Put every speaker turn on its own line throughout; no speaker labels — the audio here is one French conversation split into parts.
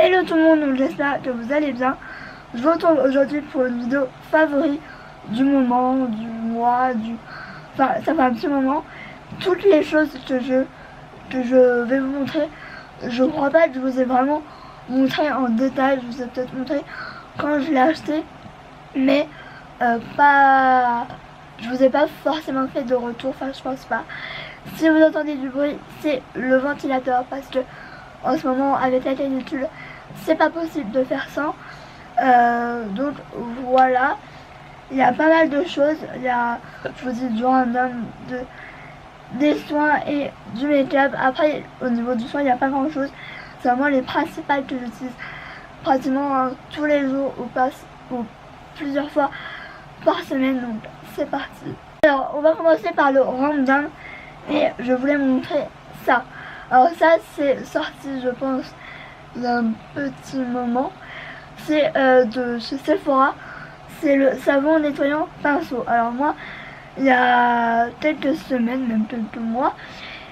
Hello tout le monde, donc j'espère que vous allez bien. Je vous retrouve aujourd'hui pour une vidéo favori du moment, du mois, Enfin, ça fait un petit moment. Toutes les choses que je vais vous montrer, je crois pas que je vous ai vraiment montré en détail. Je vous ai peut-être montré quand je l'ai acheté, mais pas... Je vous ai pas forcément fait de retour, enfin je pense pas. Si vous entendez du bruit, c'est le ventilateur parce que en ce moment avec la canicule c'est pas possible de faire sans. Donc voilà, il y a pas mal de choses. Il y a, je vous dis, du random, des soins et du make-up. Après au niveau du soin il n'y a pas grand chose, c'est vraiment les principales que j'utilise pratiquement tous les jours ou plusieurs fois par semaine. Donc c'est parti. Alors on va commencer par le random et je voulais vous montrer ça. Alors ça c'est sorti je pense d'un petit moment. C'est de chez Sephora. C'est le savon nettoyant pinceau. Alors moi il y a quelques semaines, même quelques mois,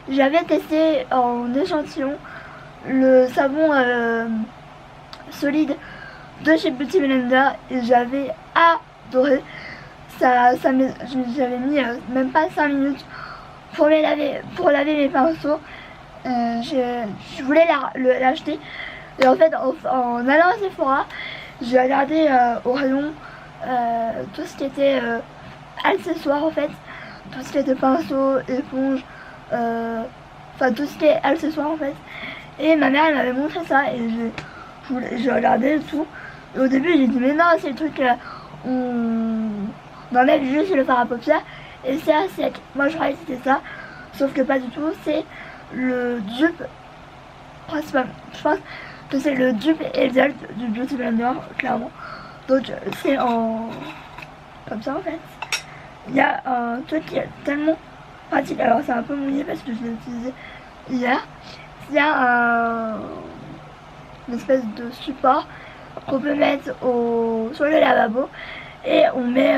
j'avais testé en échantillon le savon solide de chez Beauty Blender et j'avais adoré. J'avais mis même pas 5 minutes pour laver mes pinceaux. Je voulais l'acheter et en fait en allant à Sephora j'ai regardé au rayon tout ce qui était accessoires en fait, tout ce qui était pinceau, éponge, enfin tout ce qui est accessoires en fait. Et ma mère elle m'avait montré ça et j'ai regardé et tout. Et au début j'ai dit mais non c'est le truc on enlève juste le fard à paupières et c'est à sec. Moi je croyais que c'était ça, sauf que pas du tout, c'est le dupe principalement. Je pense que c'est le dupe exact du Beauty Blender clairement. Donc c'est en comme ça en fait. Il y a un truc qui est tellement pratique, alors c'est un peu mouillé parce que je l'ai utilisé hier. Il y a une espèce de support qu'on peut mettre sur le lavabo et on met,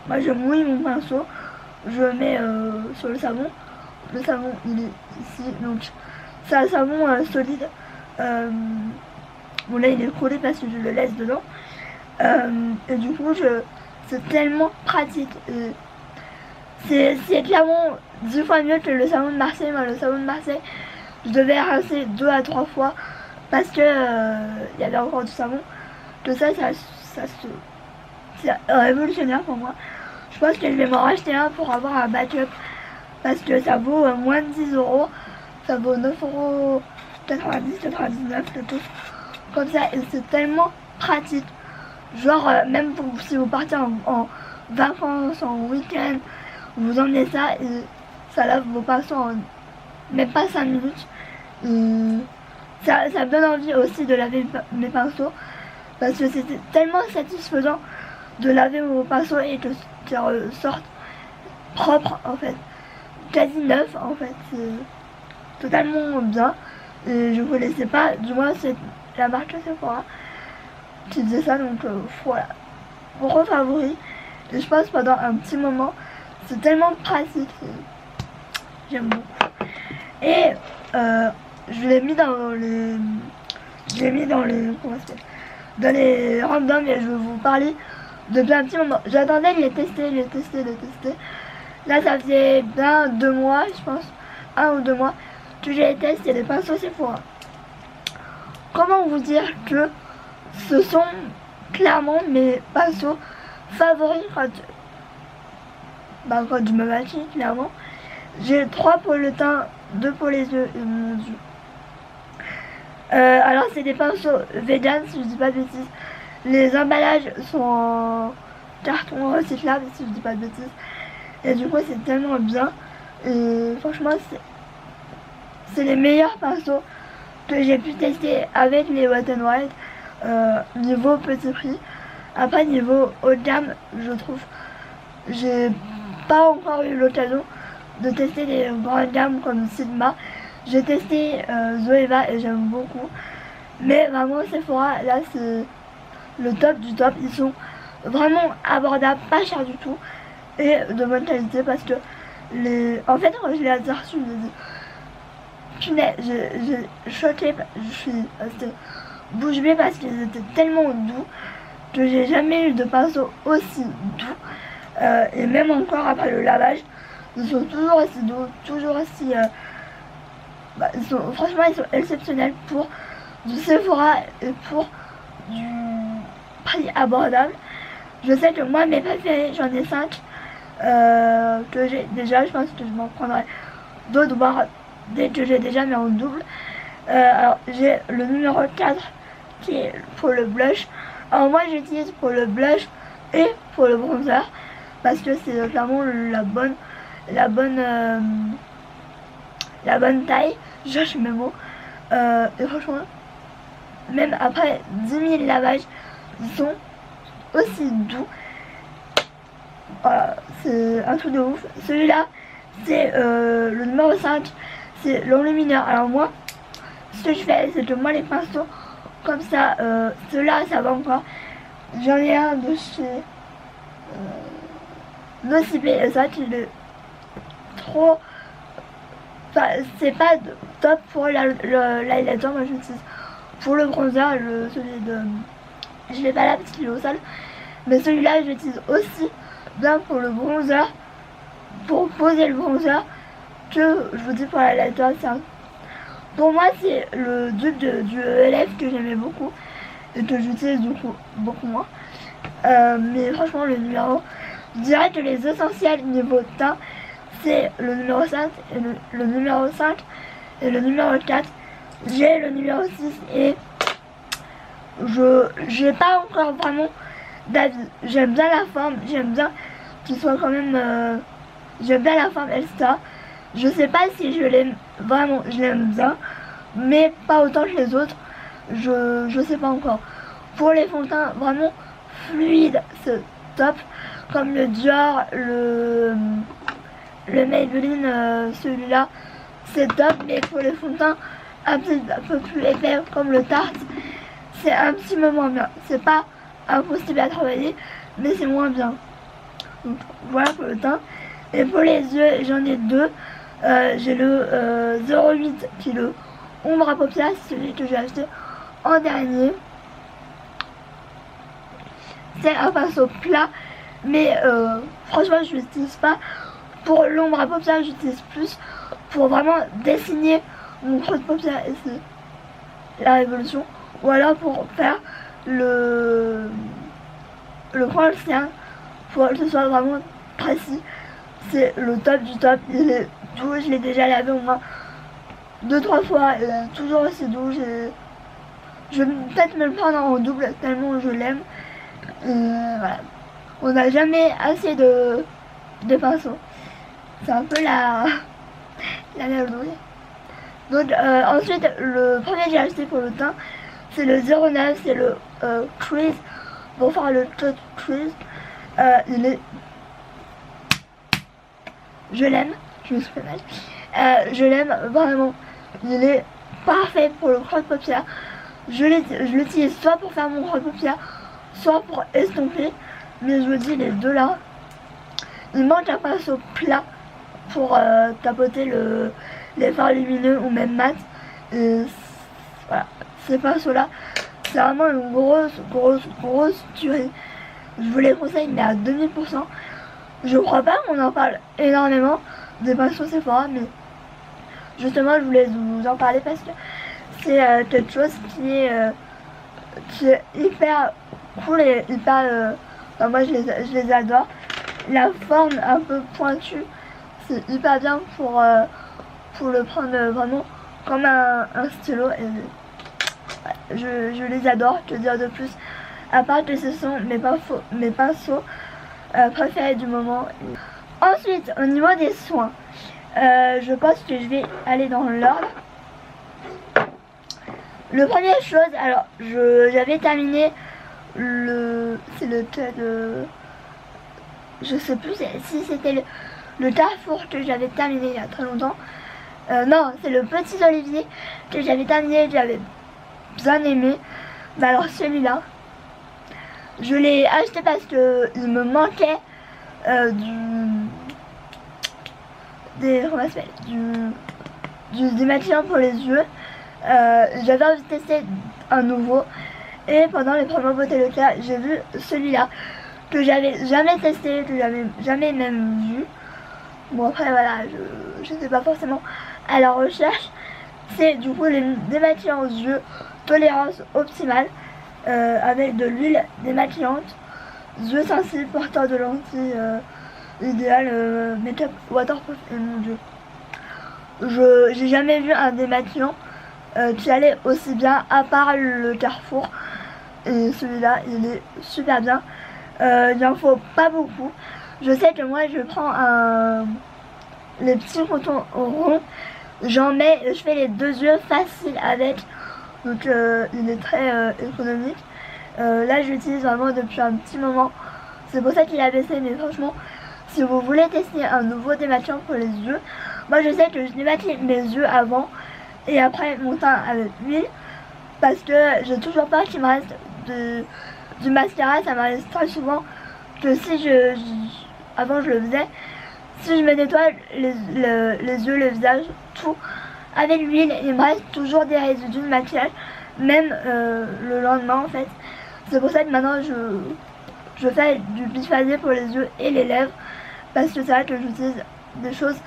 moi je mouille mon pinceau, je mets sur le savon il est ici, donc c'est un savon solide. Bon là il est collé parce que je le laisse dedans et du coup c'est tellement pratique. C'est clairement 10 fois mieux que le savon de Marseille. Moi le savon de Marseille je devais rincer 2 à 3 fois parce que il y avait encore du savon. Que c'est révolutionnaire pour moi. Je pense que je vais m'en racheter un pour avoir un backup parce que ça vaut moins de 10 euros. Ça vaut 9,90 €, 99 quelque chose comme ça et c'est tellement pratique. Genre même si vous partez en vacances, en week-end, vous emmenez ça et ça lave vos pinceaux en même pas 5 minutes. Ça me donne envie aussi de laver mes pinceaux parce que c'était tellement satisfaisant de laver vos pinceaux et que ça ressorte propre en fait, quasi neuf en fait. C'est totalement bien et je vous laissais pas, du moins c'est la marque Sephora qui disait ça, donc voilà, mon favori. Et je pense pendant un petit moment c'est tellement pratique, j'aime beaucoup. Et je l'ai mis dans les dans les randoms et je vais vous parler depuis un petit moment. J'attendais de les tester. Là ça faisait bien 2 mois je pense, 1 ou 2 mois que j'ai testé les pinceaux Sephora. Comment vous dire que ce sont clairement mes pinceaux favoris quand je me maquille clairement. J'ai 3 pour le teint, 2 pour les yeux et mon dieu. Alors c'est des pinceaux vegan si je dis pas de bêtises. Les emballages sont en carton recyclable si je dis pas de bêtises. Et du coup c'est tellement bien. Et franchement c'est les meilleurs pinceaux que j'ai pu tester avec les Wet n Wild niveau petit prix. Après niveau haut de gamme je trouve j'ai pas encore eu l'occasion de tester des grandes gammes comme Sigma. J'ai testé Zoeva et j'aime beaucoup. Mais vraiment Sephora là c'est le top du top. Ils sont vraiment abordables, pas chers du tout et de bonne qualité parce que en fait quand je les ai reçus je me dis punaise, j'ai choqué, je suis restée bouche bée parce qu'ils étaient tellement doux que j'ai jamais eu de pinceau aussi doux. Et même encore après le lavage, ils sont toujours aussi doux, toujours aussi... franchement, ils sont exceptionnels pour du Sephora et pour du prix abordable. Je sais que moi, mes préférés, j'en ai 5 que j'ai déjà. Je pense que je m'en prendrai d'autres, voire dès que j'ai déjà, mais en double. Alors, j'ai le numéro 4 qui est pour le blush. Alors, moi, j'utilise pour le blush et pour le bronzer parce que c'est clairement la bonne taille. Je cherche mes mots. Et franchement, même après 10 000 lavages, ils sont aussi doux. Voilà, c'est un truc de ouf. Celui-là, c'est le numéro 5, c'est l'enlumineur. Alors moi, ce que je fais, c'est que moi les pinceaux, comme ça, ceux-là, ça va encore. J'en ai un de chez Nocibé, et ça, il est trop... Enfin, c'est pas top pour l'highlighter, moi j'utilise pour le bronzer, celui de... Je l'ai pas là parce qu'il est au sol. Mais celui-là, j'utilise aussi bien pour le bronzer, pour poser le bronzer, que je vous dis pour la lighter. Pour moi, c'est le dupe du ELF que j'aimais beaucoup et que j'utilise du coup beaucoup moins. Mais franchement, le numéro, je dirais que les essentiels niveau teint, c'est le numéro 5 et le numéro 5 et le numéro 4. J'ai le numéro 6 et j'ai pas encore vraiment d'avis. J'aime bien la forme, j'aime bien qu'il soit quand même... j'aime bien la forme etc. Je sais pas si je l'aime vraiment, je l'aime bien, mais pas autant que les autres. Je sais pas encore. Pour les fonds de teint vraiment fluides, c'est top. Comme le Dior, le Maybelline, celui-là, c'est top. Mais pour les fonds de teint un peu plus épais, comme le Tarte, c'est un petit peu moins bien. C'est pas impossible à travailler, mais c'est moins bien. Donc voilà pour le teint. Et pour les yeux, j'en ai deux. J'ai le 08 qui est le ombre à paupières, c'est celui que j'ai acheté en dernier. C'est un pinceau plat, mais franchement je l'utilise pas pour l'ombre à paupières, j'utilise plus pour vraiment dessiner mon creux de paupières et c'est la révolution. Ou alors pour faire le point ancien, pour que ce soit vraiment précis. C'est le top du top, il est doux, je l'ai déjà lavé au moins 2-3 fois, il est toujours aussi doux. Je vais peut-être me le prendre en double tellement je l'aime. Voilà. On n'a jamais assez de pinceaux. C'est un peu la merdouille. Donc ensuite, le premier que j'ai acheté pour le teint, c'est le 09, c'est le Crease. Pour faire le Crease, il est... Je l'aime, je me suis fait mal. Je l'aime vraiment. Il est parfait pour le creux de paupière. Je l'utilise soit pour faire mon creux de paupière, soit pour estomper. Mais je me dis les deux là. Il manque un pinceau plat pour tapoter les fards lumineux ou même mat. Et voilà, ces pinceaux là, c'est vraiment une grosse tuerie. Je vous les conseille, mais à 2000%. Je crois pas qu'on en parle énormément des pinceaux Sephora, mais justement je voulais vous en parler parce que c'est quelque chose qui est hyper cool et hyper... enfin, moi je les adore. La forme un peu pointue, c'est hyper bien pour le prendre vraiment comme un stylo. Et je les adore, que dire de plus, à part que ce sont mes pinceaux préférés du moment. Ensuite, au niveau des soins, je pense que je vais aller dans l'ordre. Le première chose, alors j'avais terminé c'est le thé de... Je sais plus si c'était le Carrefour que j'avais terminé il y a très longtemps. Non, c'est le Petit Olivier que j'avais terminé, que j'avais bien aimé. Bah alors celui-là, je l'ai acheté parce que il me manquait du démaquillant pour les yeux. J'avais envie de tester un nouveau. Et pendant les promos Beauté Leclerc, j'ai vu celui-là que j'avais jamais testé, que j'avais jamais même vu. Bon après voilà, je sais pas forcément à la recherche. C'est du coup les démaquillants aux yeux tolérance optimale avec de l'huile démaquillante, yeux sensibles, porteurs de lentilles idéal, make-up waterproof. Et mon dieu, j'ai jamais vu un démaquillant qui allait aussi bien à part le Carrefour. Et celui-là il est super bien. Il en faut pas beaucoup. Je sais que moi je prends les petits cotons ronds, j'en mets, je fais les 2 yeux faciles avec, donc il est très économique. Là je l'utilise vraiment depuis un petit moment, c'est pour ça qu'il a baissé. Mais franchement, si vous voulez tester un nouveau démaquillant pour les yeux, moi je sais que je démaquille mes yeux avant et après mon teint avec l'huile, parce que j'ai toujours peur qu'il me reste du mascara. Ça m'arrive très souvent que si avant je le faisais, si je me nettoie les yeux, le visage, tout avec l'huile, il me reste toujours des résidus de maquillage, même le lendemain en fait. C'est pour ça que maintenant je fais du biphasé pour les yeux et les lèvres, parce que c'est vrai que j'utilise des choses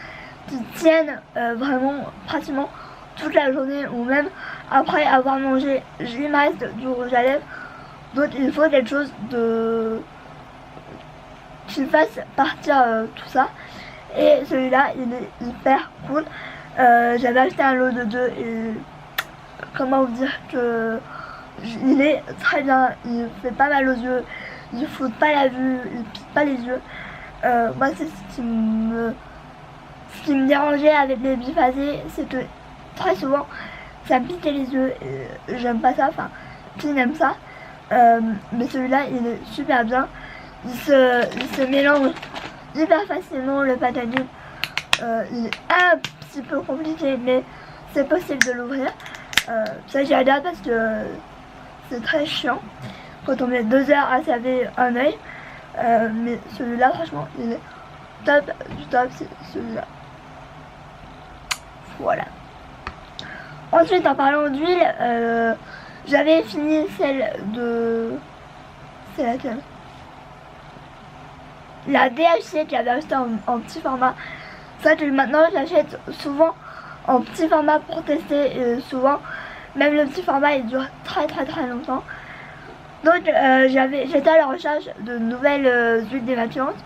qui tiennent vraiment pratiquement toute la journée, ou même après avoir mangé, il me reste du rouge à lèvres. Donc il faut quelque chose qui fasse partir tout ça. Et celui-là il est hyper cool. J'avais acheté un lot de 2 et comment vous dire que il est très bien. Il fait pas mal aux yeux, il fout pas la vue, il pique pas les yeux. Moi c'est ce qui me dérangeait avec les biphasés, c'est que très souvent ça me piquait les yeux et j'aime pas ça. Enfin, qui n'aime ça. Mais celui-là il est super bien. Il se mélange hyper facilement. Le packaging il est un petit peu compliqué, mais c'est possible de l'ouvrir. Ça j'y regarde parce que c'est très chiant quand on met 2 heures à laver un œil. Mais celui-là franchement il est top du top, c'est celui-là. Voilà. Ensuite, en parlant d'huile, j'avais fini celle de... C'est laquelle? La DHC que j'avais acheté en petit format. C'est vrai que maintenant je l'achète souvent en petit format pour tester, et souvent même le petit format il dure très longtemps. Donc j'étais à la recherche de nouvelles huiles démaquillantes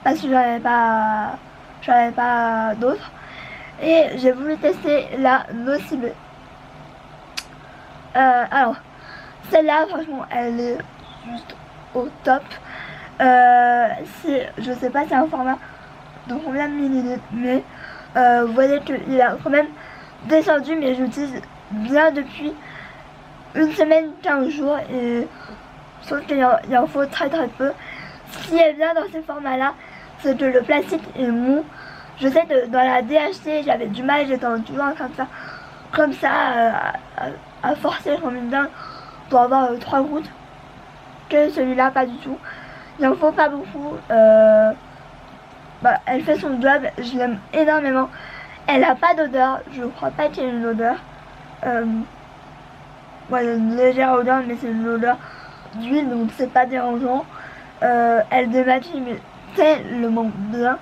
parce que j'en avais pas d'autres, et j'ai voulu tester la Nocibé. Alors celle-là franchement elle est juste au top. Je sais pas c'est un format de combien de millilitres, mais vous voyez qu'il a quand même descendu, mais j'utilise bien depuis une semaine, 15 jours, et sauf qu'il en faut très peu. Ce qui est bien dans ces formats là, c'est que le plastique est mou. Je sais que dans la DHC j'avais du mal, j'étais toujours en train de faire comme ça à forcer comme une dingue pour avoir 3 gouttes, que celui-là pas du tout. Il en faut pas beaucoup. Elle fait son job, je l'aime énormément. Elle a pas d'odeur, je crois pas qu'il y ait une odeur. Voilà, une légère odeur, mais c'est une odeur d'huile, donc c'est pas dérangeant. Elle démaquille mais tellement bien.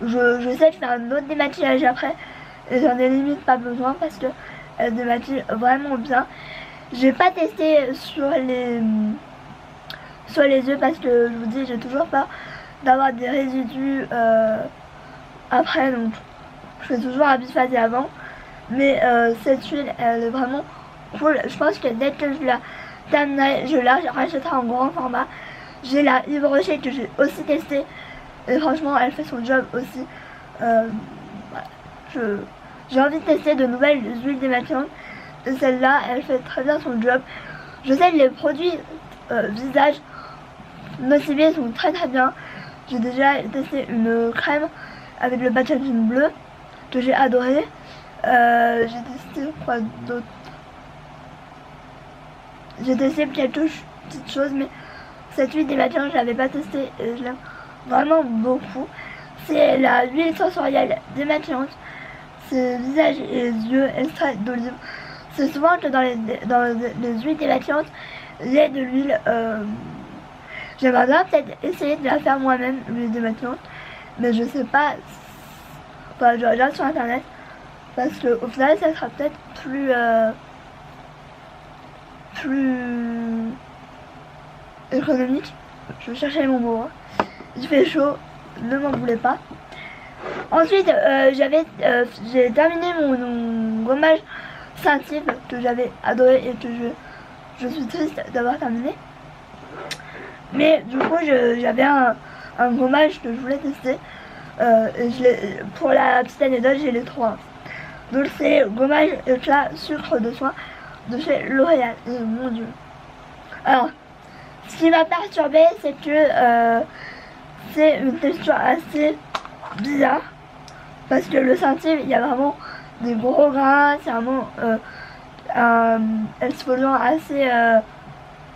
Je sais que je fais un autre démaquillage après et j'en ai limite pas besoin parce que elle démaquille vraiment bien. J'ai pas testé sur les yeux parce que je vous dis j'ai toujours peur d'avoir des résidus après, donc je fais toujours un biphasé avant. Mais cette huile elle est vraiment cool. Je pense que dès que je la terminerai, je la rachèterai en grand format. J'ai la Yves Rocher que j'ai aussi testée et franchement elle fait son job aussi. J'ai envie de tester de nouvelles huiles démaquillantes et celle-là elle fait très bien son job. Je sais que les produits visage Nocibé sont très bien. J'ai déjà testé une crème avec le packaging bleu que j'ai adoré. J'ai testé quoi d'autre? J'ai testé quelques petites choses, mais cette huile démaquillante je l'avais pas testée et je l'aime vraiment beaucoup. C'est la huile sensorielle démaquillante. C'est visage et les yeux, extrait d'olive. c'est souvent que dans les huiles démaquillantes, il y a de l'huile. J'aimerais bien peut-être essayer de la faire moi-même, l'huile démaquillante, mais je sais pas. Enfin, je regarde sur internet parce que au final, ça sera peut-être plus économique. Je vais chercher mon mot. Hein. Il fait chaud, ne m'en voulez pas. Ensuite, j'ai terminé mon gommage Saint-Yves que j'avais adoré et que je suis triste d'avoir terminé. Mais du coup, j'avais un gommage que je voulais tester. Pour la petite anecdote, j'ai les trois. Donc c'est gommage éclat sucre de soin de chez L'Oréal. Et mon dieu. Alors, ce qui m'a perturbé, c'est que c'est une texture assez bizarre. Parce que le Saint-Yves, il y a vraiment des gros grains, c'est vraiment un exfoliant assez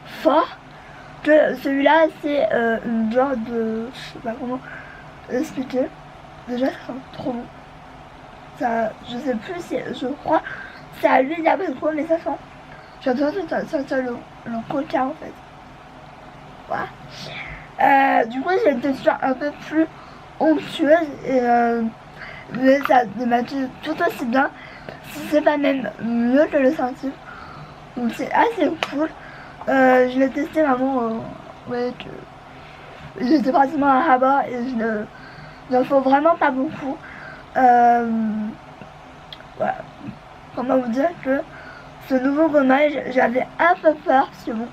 fort. Que celui-là, c'est une genre de... je sais pas comment expliquer. Déjà, ça sent trop bon. Ça, je sais plus si... je crois c'est à l'huile d'abricot, mais ça sent... j'ai l'impression que ça sent le coca, en fait. Voilà. Du coup, j'ai une texture un peu plus onctueuse et... mais ça démaquille tout aussi bien, si c'est pas même mieux que le Saint-Yves. Donc c'est assez cool. Je l'ai testé vraiment, ouais, j'étais pratiquement à rabat et il en faut vraiment pas beaucoup. Voilà. Comment vous dire que ce nouveau gommage, j'avais un peu peur parce que bon,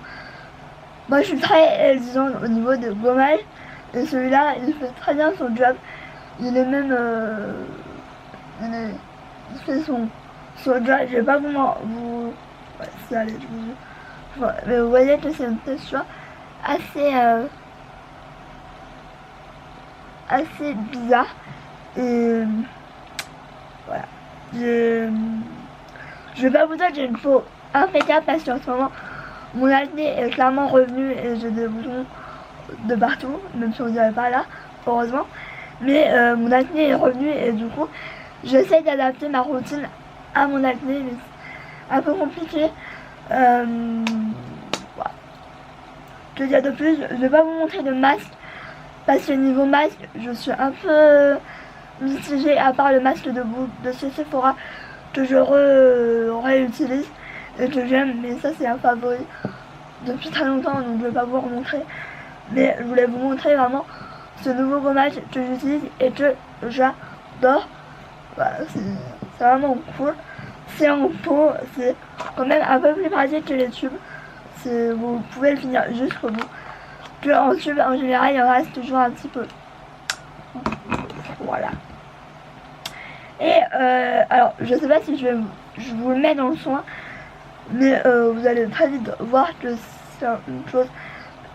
moi je suis très exigeante au niveau de gommage et celui-là il fait très bien son job. Il est même il fait son job. Je vais pas vous ouais, ça allez, mais vous voyez que c'est une texture assez assez bizarre et voilà. Je vais pas vous dire que j'ai une peau impeccable parce qu'en ce moment mon acné est clairement revenu et j'ai des boutons de partout, même si on dirait pas là, heureusement. Mais mon acné est revenu et du coup j'essaie d'adapter ma routine à mon acné, mais c'est un peu compliqué. Voilà. Que dire de plus, je vais pas vous montrer de masque parce que niveau masque je suis un peu mitigée, à part le masque de chez Sephora que je réutilise et que j'aime, mais ça c'est un favori depuis très longtemps, donc je vais pas vous remontrer, mais je voulais vous montrer vraiment ce nouveau gommage que j'utilise et que j'adore. Voilà, c'est vraiment cool. C'est en pot, c'est quand même un peu plus pratique que les tubes. Vous pouvez le finir jusqu'au bout. Que en tube, en général, il en reste toujours un petit peu. Voilà. Et alors, je sais pas si je vous le mets dans le soin, mais vous allez très vite voir que c'est une chose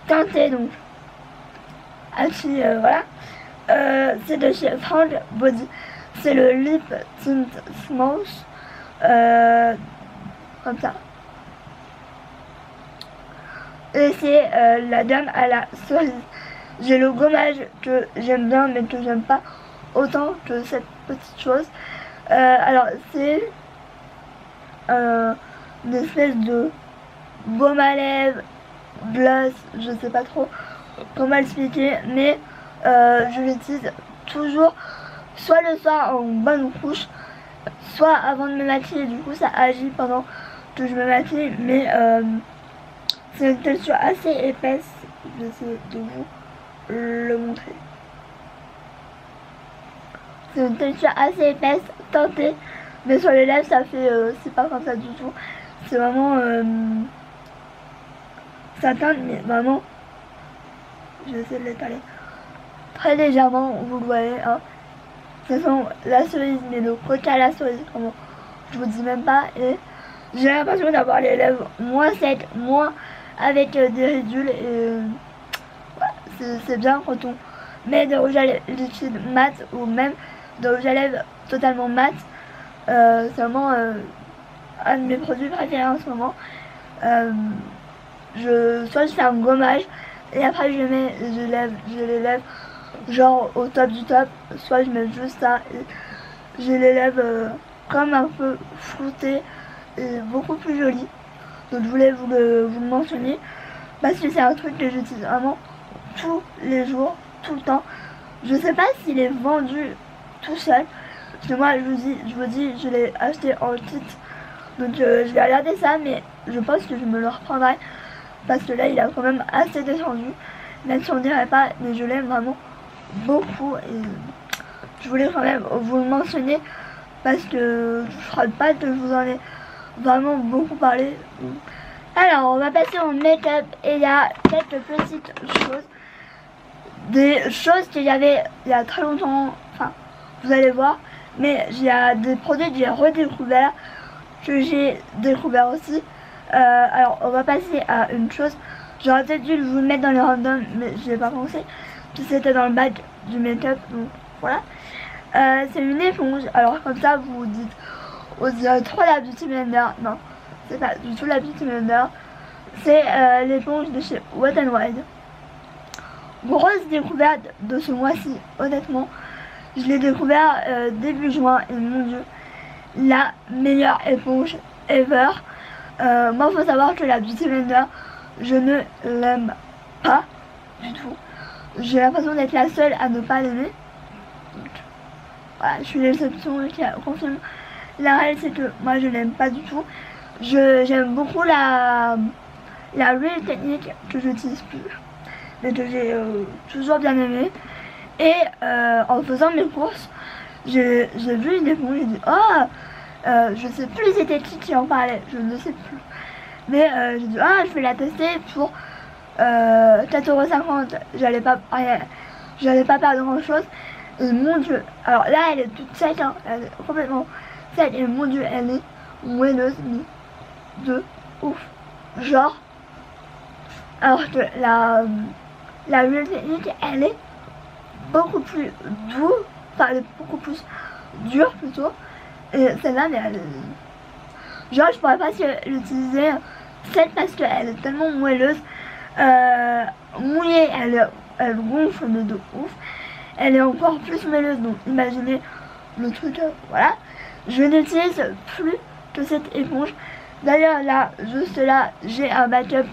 teintée, donc voilà. C'est de chez Frank Body. C'est le Lip Tint Smooth. Comme ça. Et c'est la dame à la cerise. J'ai le gommage que j'aime bien mais que j'aime pas autant que cette petite chose. Alors c'est une espèce de baume à lèvres, gloss, je sais pas trop comment expliquer, mais je l'utilise toujours soit le soir en bonne couche, soit avant de me maquiller. Du coup ça agit pendant que je me maquille, mais c'est une texture assez épaisse. Je vais essayer de vous le montrer. C'est une texture assez épaisse, teintée, mais sur les lèvres ça fait c'est pas comme ça du tout. C'est vraiment ça teinte, mais vraiment je vais essayer de l'étaler très légèrement, vous le voyez hein. Ce sont la cerise, mais le coca à la cerise, comment je vous dis même pas. Et j'ai l'impression d'avoir les lèvres moins secs, moins avec des ridules. Et ouais, c'est bien quand on met des rouges à lèvres liquides mat ou même des rouges à lèvres totalement mat. C'est vraiment un de mes produits préférés en ce moment. Soit je fais un gommage et après je les lèvres genre au top du top, soit je mets juste ça et j'ai les lèvres comme un peu floutées est beaucoup plus joli. Donc je voulais vous le mentionner parce que c'est un truc que j'utilise vraiment tous les jours, tout le temps. Je sais pas s'il est vendu tout seul. Parce que moi je vous dis je l'ai acheté en kit. Donc je vais regarder ça, mais je pense que je me le reprendrai. Parce que là il a quand même assez descendu. Même si on dirait pas, mais je l'aime vraiment beaucoup. Et je voulais quand même vous le mentionner. Parce que je crois pas que je vous en ai vraiment beaucoup parlé. Alors on va passer au make-up. Et il y a quelques petites choses. Des choses qu'il y avait il y a très longtemps. Enfin, vous allez voir. Mais il y a des produits que j'ai redécouverts. Que j'ai découvert aussi. Alors on va passer à une chose. J'aurais peut-être dû vous le mettre dans les random, mais je n'ai pas pensé. Puis c'était dans le bac du make-up, donc voilà. C'est une éponge. Alors comme ça vous vous dites, on dirait trop la Beauty Blender. Non, c'est pas du tout la Beauty Blender. C'est l'éponge de chez Wet n Wild. Grosse découverte de ce mois-ci, honnêtement. Je l'ai découvert début juin et mon dieu, la meilleure éponge ever. Moi faut savoir que la Beauty Blender, je ne l'aime pas du tout. J'ai l'impression d'être la seule à ne pas l'aimer. Voilà, je suis l'exception qui confirme la règle, c'est que moi je l'aime pas du tout. J'aime beaucoup la Real Technique que j'utilise plus, mais que j'ai toujours bien aimé. Et en faisant mes courses, j'ai vu une éponge, j'ai dit oh, je sais plus c'était qui en parlait, je ne sais plus. Mais j'ai dit ah, je vais la tester pour 4,50€. J'allais pas perdre grand chose. Et mon dieu, alors là elle est toute sec, hein, elle est complètement sec. Et mon dieu, elle est moelleuse, mais de ouf. Genre, alors que la Real Technique, elle est beaucoup plus douce, enfin elle est beaucoup plus dure plutôt. Et celle-là, mais elle est... Genre je pourrais pas l'utiliser celle parce qu'elle est tellement moelleuse. Mouillée, elle gonfle mais de ouf. Elle est encore plus moelleuse, donc imaginez le truc, voilà. Je n'utilise plus que cette éponge. D'ailleurs là, juste là, j'ai un backup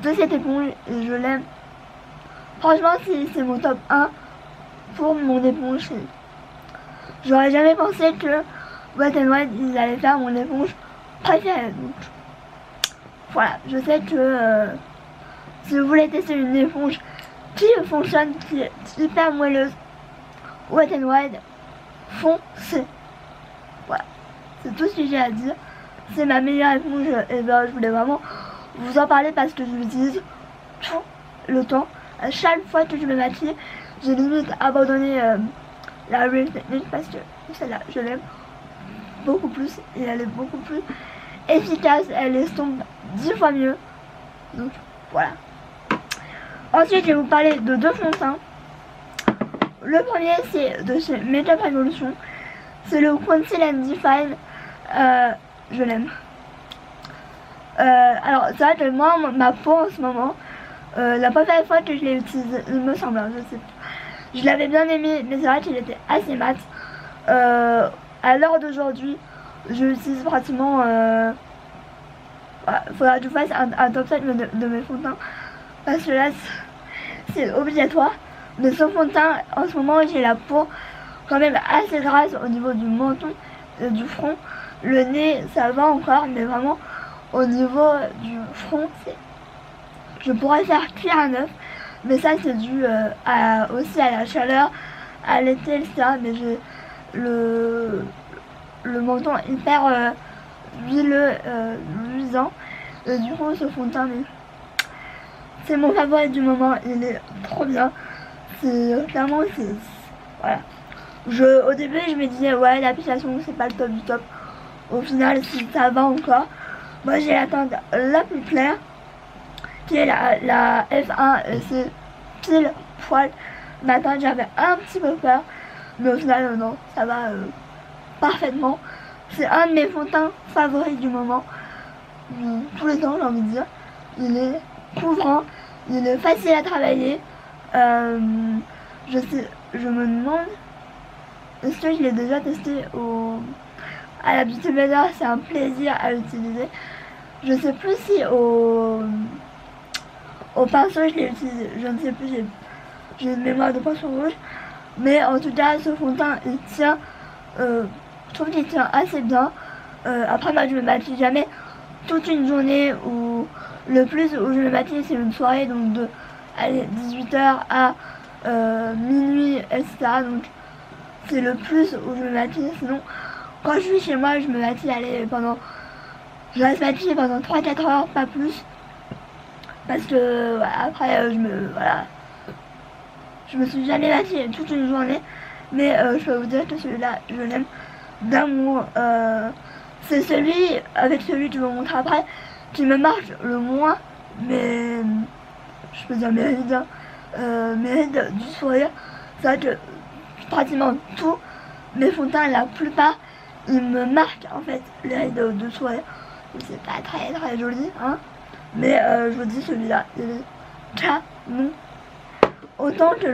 de cette éponge et je l'aime. Franchement, c'est mon top 1 pour mon éponge. J'aurais jamais pensé que Wet n Wild ils allaient faire mon éponge préférée. Donc voilà, je sais que si vous voulez tester une éponge qui fonctionne, qui est hyper moelleuse, Wet n Wild, foncez. Voilà, c'est tout ce que j'ai à dire. C'est ma meilleure éponge et ben, je voulais vraiment vous en parler parce que je l'utilise tout le temps. À chaque fois que je me maquille, j'ai limite abandonné la Real Technique parce que celle-là, je l'aime beaucoup plus et elle est beaucoup plus efficace. Elle estompe 10 fois mieux. Donc voilà. Ensuite, je vais vous parler de deux fonds de teint. Le premier, c'est de chez Makeup Revolution. C'est le Conceal and Define. Je l'aime. Alors, c'est vrai que moi, ma peau en ce moment, la première fois que je l'ai utilisé, il me semble, je sais plus. Je l'avais bien aimé, mais c'est vrai qu'il était assez mat. À l'heure d'aujourd'hui, je l'utilise pratiquement. Faudra que je fasse un top 7 de mes fonds de teint. Parce que là, c'est obligatoire. Mais ce fond de teint, en ce moment, j'ai la peau quand même assez grasse au niveau du menton et du front. Le nez, ça va encore, mais vraiment, au niveau du front, je pourrais faire cuire un œuf. Mais ça, c'est dû aussi à la chaleur, à l'été, etc. Mais j'ai le menton hyper huileux, luisant. Et du coup, ce fond de teint, c'est mon favori du moment. Il est trop bien. Clairement, voilà. Au début, je me disais, ouais, l'application, c'est pas le top du top. Au final, ça va encore. Moi, j'ai la teinte la plus claire, qui est la F1, et c'est pile poil ma teinte. J'avais un petit peu peur, mais au final, non, ça va parfaitement. C'est un de mes fonds de teint favoris du moment. Tous les temps, j'ai envie de dire. Il est couvrant, il est facile à travailler. Je me demande, est-ce que je l'ai déjà testé à la Beauty Blender, c'est un plaisir à l'utiliser. Je sais plus si au pinceau je l'ai utilisé, je ne sais plus, j'ai une mémoire de pinceau rouge. Mais en tout cas, ce fond de teint, il tient, je trouve qu'il tient assez bien. Après, moi, je me maquille jamais toute une journée, ou le plus où je me maquille, c'est une soirée, donc de 18h à minuit, etc. Donc, c'est le plus où je me maquille. Sinon, quand je suis chez moi, je me maquille je reste maquillée pendant 3-4 heures, pas plus. Parce que, voilà, après, je me suis jamais maquillée toute une journée. Mais je peux vous dire que celui-là, je l'aime d'amour. C'est avec celui que je vais vous montrer après, qui me marche le moins. Mais je peux dire mérite du sourire. C'est vrai que pratiquement tous mes fonds de teint, la plupart, ils me marquent en fait les rides de sourire. C'est pas très très joli, hein. Mais je vous dis, celui-là, il est canon. Autant que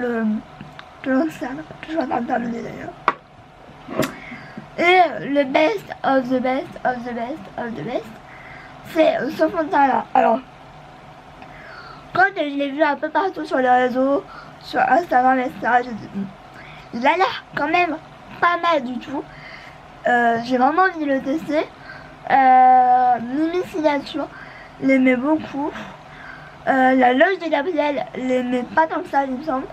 l'ancien, que je suis en train de terminer d'ailleurs. Et le best of the best of the best of the best, c'est ce fond de teint là. Alors, quand je l'ai vu un peu partout sur les réseaux, sur Instagram, etc., j'ai dit, il a l'air quand même pas mal du tout. J'ai vraiment envie de le tester. Mimi Signature l'aimait beaucoup. La loge de Gabriel l'aimait pas tant que ça, il me semble.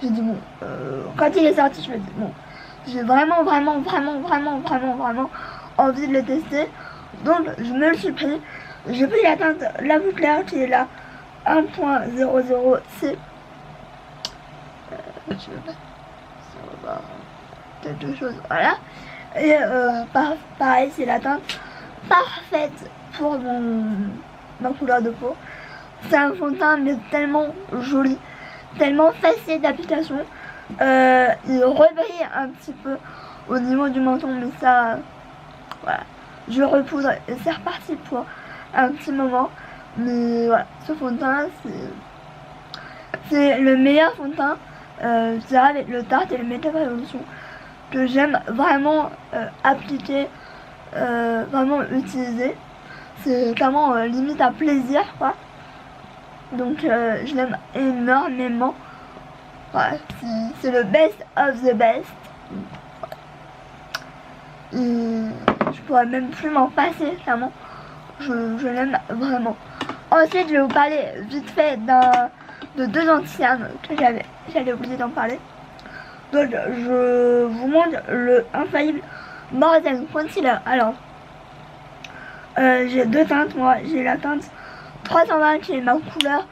J'ai dit bon, quand il est sorti, je me dis bon, j'ai vraiment envie de le tester. Donc je me le suis pris. J'ai pris la teinte la plus claire qui est la 1.00C. Je vais mettre quelque chose, voilà. Et pareil, c'est la teinte parfaite pour ma couleur de peau. C'est un fond de teint mais tellement joli, tellement facile d'application. Il rebrille un petit peu au niveau du menton, mais ça, voilà. Je repoudre et c'est reparti pour un petit moment. Mais voilà, ce fond de teint, c'est le meilleur fond de teint, je dirais, avec le Tarte et le Make Up Revolution, que j'aime vraiment appliquer, vraiment utiliser. C'est vraiment limite un plaisir, quoi. Donc je l'aime énormément. Ouais, c'est le best of the best. Et je pourrais même plus m'en passer, clairement. Je l'aime vraiment. Ensuite, je vais vous parler vite fait de deux anti-cernes que j'avais oublié d'en parler. Donc, je vous montre le infaillible Morten Concealer. Alors, j'ai deux teintes, moi. J'ai la teinte 320 qui est ma couleur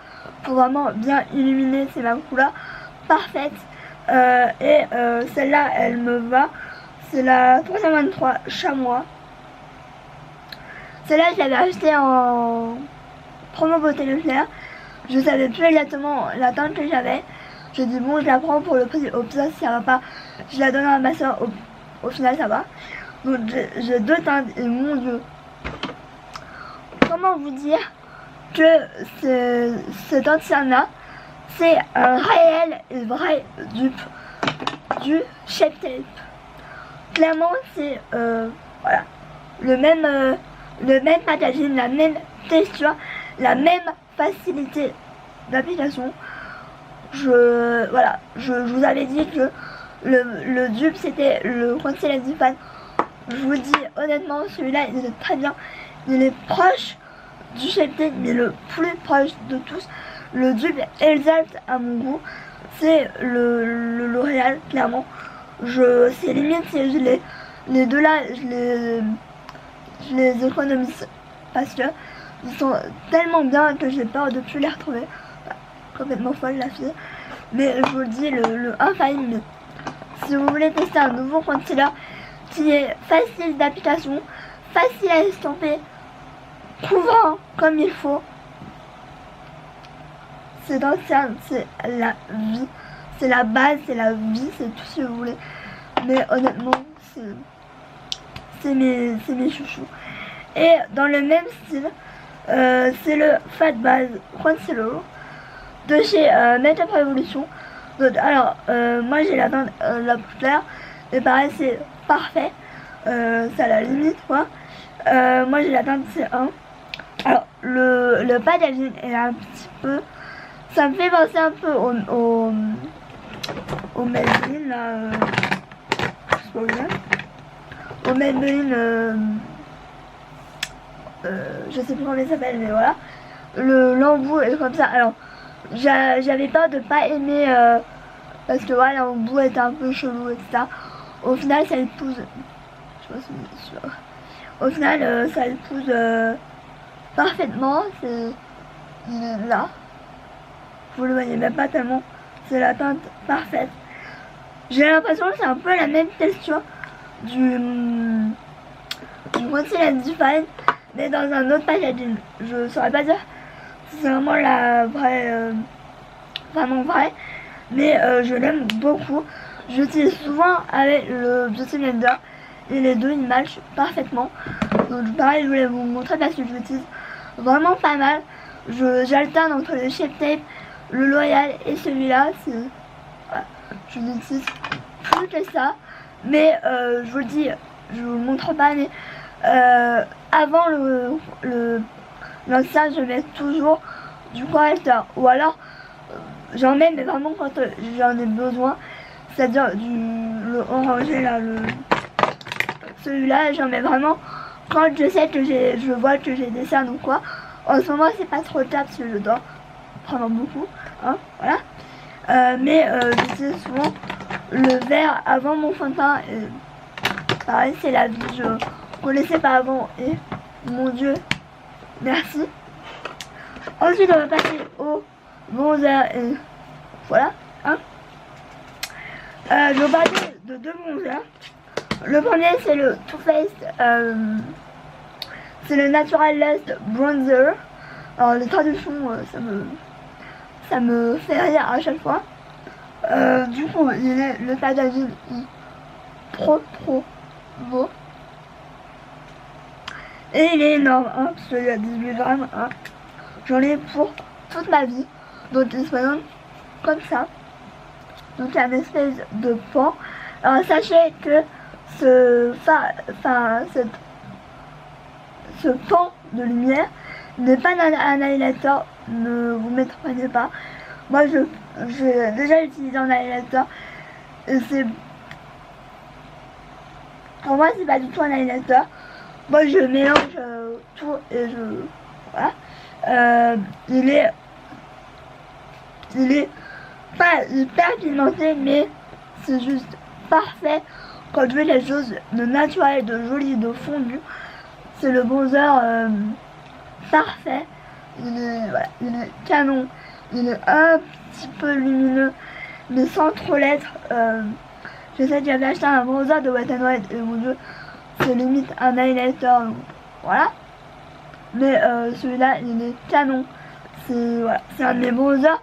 pour vraiment bien illuminer, c'est ma couleur parfaite. Et celle-là, elle me va. C'est la 323 Chamois. Celle-là, je l'avais achetée en promo Beauté Leclerc. Je savais plus exactement la teinte que j'avais. J'ai dit bon, je la prends pour le prix. Au pire, si ça va pas, je la donne à ma soeur. Au final, ça va. Donc j'ai deux teintes et mon Dieu. Comment vous dire que cet anti-cerne-là, c'est un réel et vrai dupe du Shape Tape. Clairement, c'est voilà, le même packaging, la même texture, la même facilité d'application. Je vous avais dit que le dupe c'était le Concealer Fan. Je vous dis honnêtement, celui-là il est très bien. Il est proche du Shape Tape, mais le plus proche de tous. Le dupe exalte à mon goût. C'est le L'Oréal, clairement. C'est limite si les deux là, je les économise parce que ils sont tellement bien que j'ai peur de plus les retrouver. Complètement folle la fille. Mais je vous le dis, le infaillible. Si vous voulez tester un nouveau concealer qui est facile d'application, facile à estomper, couvrant comme il faut, c'est ancien, c'est la vie, c'est la base, c'est la vie, c'est tout ce que vous voulez. Mais honnêtement, c'est mes chouchous. Et dans le même style, c'est le Fat Base Concealer de chez Make Up Revolution. Donc, alors, moi j'ai la teinte la plus claire, mais pareil, c'est parfait. c'est à la limite quoi. Moi j'ai la teinte C1. Alors le packaging est un petit peu, ça me fait penser un peu au Maybelline là, au Maybelline, je sais plus comment il s'appelle, mais voilà, l'embout est comme ça. Alors j'avais peur de pas aimer parce que voilà, l'embout était un peu chelou etc. Au final ça épouse, je pense que au final ça épouse parfaitement. C'est là, vous le voyez même pas tellement, c'est la teinte parfaite. J'ai l'impression que c'est un peu la même texture du Conceal and Define, mais dans un autre packaging. Je saurais pas dire si c'est vraiment la vraie, vraiment vraie, mais je l'aime beaucoup. J'utilise souvent avec le Beauty Blender et les deux ils matchent parfaitement. Donc pareil, je voulais vous montrer parce que je l'utilise vraiment pas mal. J'alterne entre le Shape Tape, le L'Oréal et celui-là. Voilà, je l'utilise plus que ça, mais je vous le dis, je vous le montre pas, mais avant l'ancien je mets toujours du correcteur, ou alors j'en mets mais vraiment quand j'en ai besoin, c'est à dire le orangé là, celui-là j'en mets vraiment quand je sais que je vois que j'ai des cernes ou quoi. En ce moment c'est pas trop le cas parce que je dois prendre beaucoup, hein, voilà. Mais j'utilise souvent le vert avant mon fond de teint. Et pareil, c'est la vie, je connaissais pas avant et mon dieu, merci. Ensuite on va passer au bronzer et voilà, hein. Je vais parler de deux bronzers. Le premier c'est le Too Faced, c'est le Naturalist Bronzer. Alors les traductions ça me fait rire à chaque fois. Du coup le packaging est trop beau. Et il est énorme, hein, parce qu'il y a 18 grammes, hein. J'en ai pour toute ma vie. Donc il se présente comme ça. Donc il y a une espèce de pan. Alors sachez que ce pan de lumière n'est pas un highlighter, ne vous méprenez pas. Moi j'ai déjà utilisé un highlighter et c'est, pour moi c'est pas du tout un highlighter. Moi je mélange tout et voilà. Il est pas hyper pigmenté, mais c'est juste parfait quand je veux les choses de naturel, de joli, de fondu. C'est le bronzer parfait. Voilà, il est canon. Il est un petit peu lumineux, mais sans trop l'être. Je sais que j'avais acheté un bronzer de Wet n Wild et mon dieu, c'est limite un highlighter. Donc, voilà. Mais celui-là, il est canon. C'est voilà, un de mes bronzers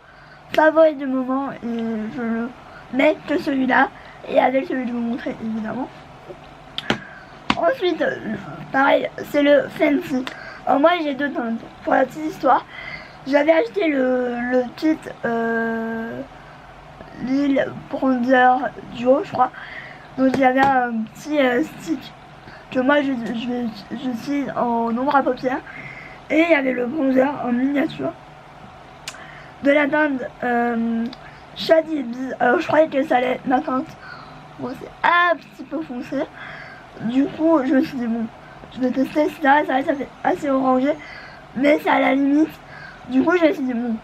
favoris du moment et je le mets que celui-là et avec celui que je vais vous montrer évidemment. Ensuite, pareil, c'est le Fancy. Alors moi j'ai deux teintes. Pour la petite histoire, j'avais acheté le kit Lille Bronzer Duo, je crois. Donc il y avait un petit stick que moi j'utilise en ombre à paupières. Et il y avait le bronzer en miniature de la teinte Shady Bee. Alors je croyais que ça allait être ma teinte. Bon, c'est un petit peu foncé. Du coup je me suis dit bon, je vais tester, etc. Ça fait assez orangé, mais c'est à la limite. Du coup je me suis dit bon,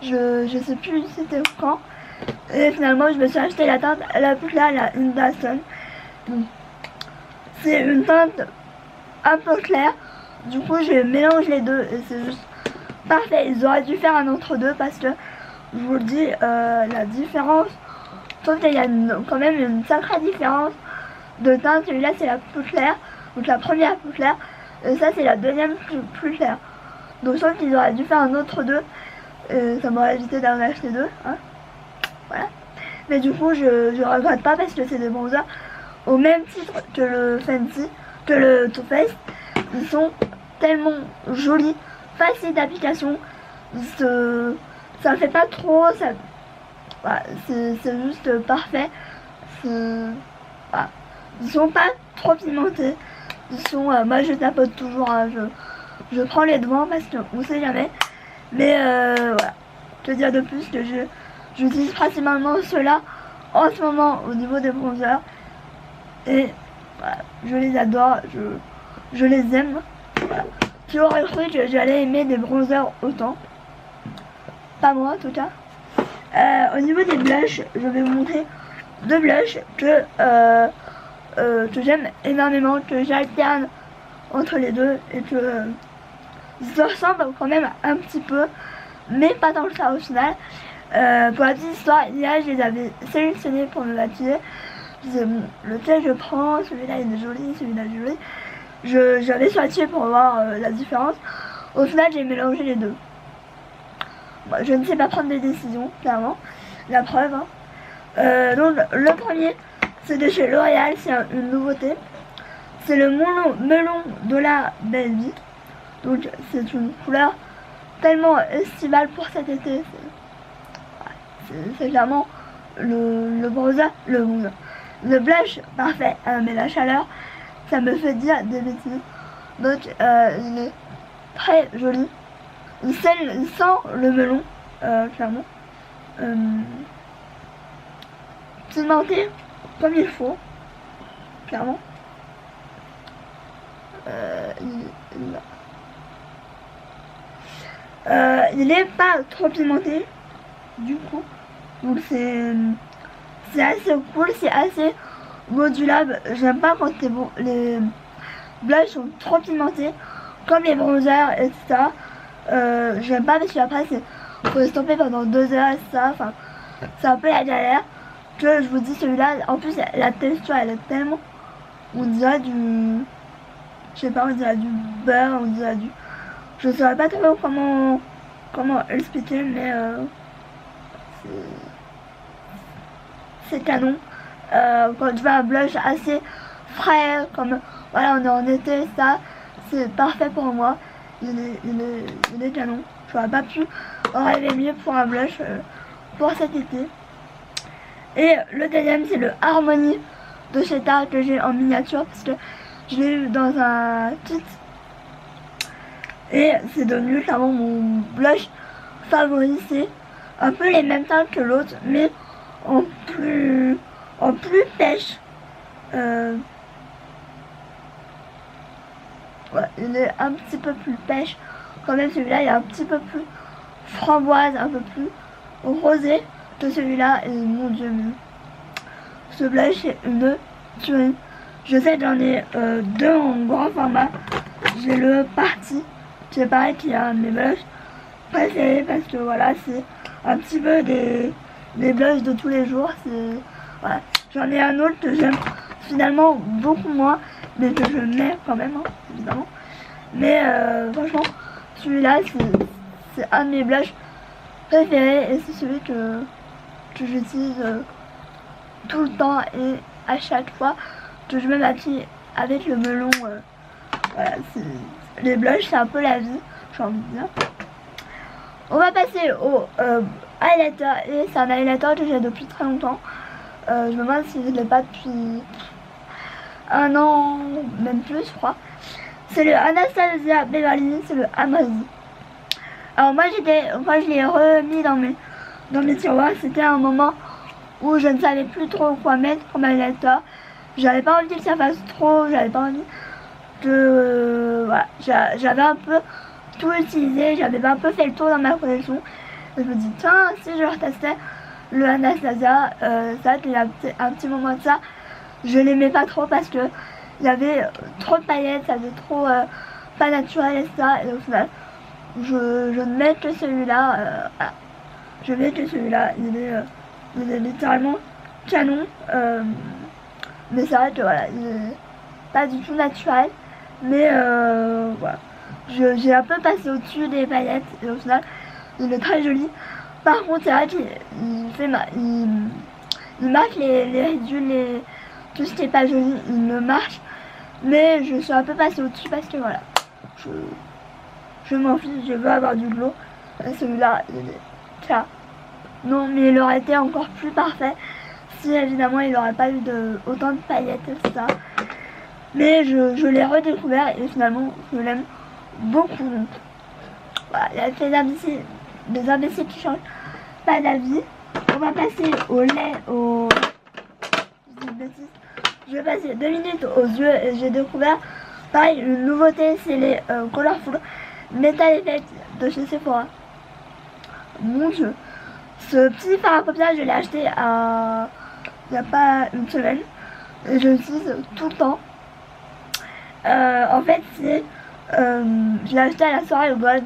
je sais plus c'était quand. Et finalement je me suis acheté la teinte la plus claire, la Indaston. Bon, c'est une teinte un peu claire. Du coup je mélange les deux et c'est juste parfait. Ils auraient dû faire un entre-deux parce que je vous le dis, la différence, sauf qu'il y a quand même une sacrée différence de teinte. Celui-là c'est la plus claire, donc la première plus claire, et ça c'est la deuxième plus claire. Donc sauf qu'ils auraient dû faire un entre-deux, et ça m'aurait évité d'en acheter deux, hein. Voilà. Mais du coup je regrette pas parce que c'est des bronzers au même titre que le Fancy, que le Too Faced. Ils sont tellement jolis, faciles d'application, ça fait pas trop, voilà, c'est juste parfait. Voilà. Ils sont pas trop pimentés. Ils sont, moi je tapote toujours, hein, je prends les devants parce qu'on sait jamais. Mais voilà, que dire de plus que j'utilise principalement ceux-là en ce moment au niveau des bronzers. Et voilà, je les adore, je les aime. Voilà. Qui aurait cru que j'allais aimer des bronzers autant? Pas moi en tout cas. Au niveau des blushs, je vais vous montrer deux blushs que j'aime énormément, que j'alterne entre les deux et que ils se ressemblent quand même un petit peu, mais pas tant que ça au final. Pour la petite histoire, hier je les avais sélectionnés pour me maquiller. Je disais bon, lequel je prends, celui-là il est joli, celui-là est joli. J'avais swatché pour voir la différence. Au final j'ai mélangé les deux. Moi, je ne sais pas prendre des décisions, clairement. La preuve. Hein. Donc le premier, c'est de chez L'Oréal, c'est une nouveauté. C'est le melon de la Belle Vie. Donc c'est une couleur tellement estivale pour cet été. C'est clairement le bronzer, le blush parfait. Mais la chaleur, ça me fait dire des bêtises. Donc il est très joli. Il sent le melon, clairement. Pimenté comme il faut, clairement. Il est pas trop pimenté, du coup. Donc c'est assez cool, c'est assez modulable. J'aime pas quand les blushs sont trop pimentés, comme les bronzers, etc. J'aime pas parce qu'après faut estomper pendant 2 heures, etc. Enfin, c'est un peu la galère. Que je vous dis, celui-là, en plus la texture elle est tellement, on dirait du, je sais pas, on dirait du beurre, on dirait du, je saurais pas trop comment expliquer, mais c'est canon. Quand tu veux un blush assez frais, comme voilà, on est en été, ça c'est parfait pour moi. Il est canon. J'aurais pas pu rêver mieux pour un blush pour cet été. Et le deuxième, c'est le Harmony de chez Tarte que j'ai en miniature parce que je l'ai eu dans un kit. Et c'est devenu clairement mon blush favori. C'est un peu les mêmes teintes que l'autre, mais en plus pêche. Ouais, il est un petit peu plus pêche. Quand même, celui-là, il est un petit peu plus framboise, un peu plus rosé que celui-là. Et mon dieu, ce blush est une tuerie. Je sais que j'en ai deux en grand format. J'ai le Party, c'est pareil, qui est un de mes blushs préférés parce que voilà, c'est un petit peu des blushs de tous les jours. Voilà. J'en ai un autre que j'aime finalement beaucoup moins, mais que je mets quand même, hein, évidemment. Mais franchement, celui-là, c'est un de mes blushs préférés et c'est celui que j'utilise tout le temps et à chaque fois que je me maquille avec le melon. Voilà, les blushs, c'est un peu la vie, j'ai envie de dire. On va passer au highlighter, et c'est un highlighter que j'ai depuis très longtemps. Je me demande si je ne l'ai pas depuis 1 an, même plus je crois. C'est le Anastasia Beverly, c'est le Amazi. Alors moi je l'ai remis dans mes tiroirs. C'était un moment où je ne savais plus trop quoi mettre comme highlighter. J'avais pas envie que ça fasse trop, j'avais pas envie de... voilà, j'avais un peu tout utilisé, j'avais un peu fait le tour dans ma collection. Et je me dis tiens, si je retestais le Anastasia, ça il y a un petit moment de ça, je l'aimais pas trop parce que il y avait trop de paillettes, ça faisait trop pas naturel et ça, et au final je ne mets que celui-là. Je mets que celui-là, il est littéralement canon, mais c'est vrai que voilà, il est pas du tout naturel, mais voilà, j'ai un peu passé au-dessus des paillettes et au final il est très joli. Par contre c'est vrai qu'il il marque les ridules, tout ce qui est pas joli, il me marche, mais je suis un peu passée au-dessus parce que voilà, je m'en fiche, je veux avoir du glow. Et celui-là, il est là. Non, mais il aurait été encore plus parfait si évidemment il n'aurait pas eu autant de paillettes et tout ça. mais je l'ai redécouvert et finalement je l'aime beaucoup. Donc voilà, il y a des imbéciles qui changent pas d'avis. On va passer au lait, je vais passer 2 minutes aux yeux et j'ai découvert pareil une nouveauté, c'est les Colorful Metal Effect de chez Sephora. Mon dieu, ce petit fard à paupières je l'ai acheté il n'y a pas une semaine et je l'utilise tout le temps. En fait je l'ai acheté à la soirée au Gold,